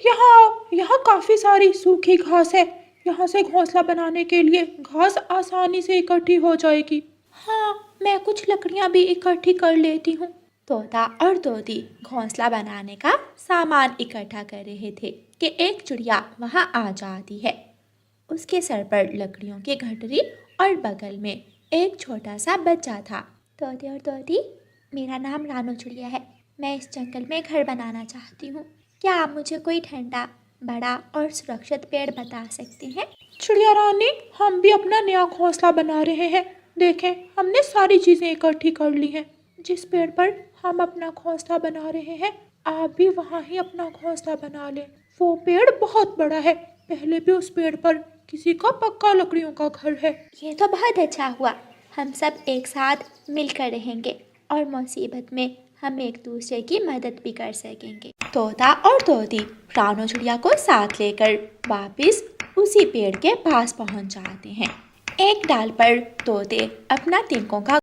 यहाँ यहाँ काफी सारी सूखी घास है। यहाँ से घोंसला बनाने के लिए घास आसानी से इकट्ठी हो जाएगी। हाँ, मैं कुछ लकड़ियाँ भी इकट्ठी कर लेती हूँ। तोता और तोती घोंसला बनाने का सामान इकट्ठा कर रहे थे कि एक चिड़िया वहाँ आ जाती है। उसके सर पर लकड़ियों की गठरी और बगल में एक छोटा सा बच्चा था। तोते और तोती, मेरा नाम रानो चिड़िया है। मैं इस जंगल में घर बनाना चाहती हूँ। क्या आप मुझे कोई ठंडा, बड़ा और सुरक्षित पेड़ बता सकते हैं? चिड़िया रानी, हम भी अपना नया घोंसला बना रहे हैं। देखें, हमने सारी चीजें इकट्ठी कर ली हैं। जिस पेड़ पर हम अपना घोंसला बना रहे हैं, आप भी वहाँ ही अपना घोंसला बना लें। वो पेड़ बहुत बड़ा है। पहले भी उस पेड़ पर किसी का पक्का लकड़ियों का घर है। ये तो बहुत अच्छा हुआ। हम सब एक साथ मिलकर रहेंगे और मुसीबत में हम एक दूसरे की मदद भी कर सकेंगे। तोता और तोती रानो चिड़िया को साथ लेकर वापस उसी पेड़ के पास पहुंच जाते हैं। एक डाल पर तोते अपना तिनकों का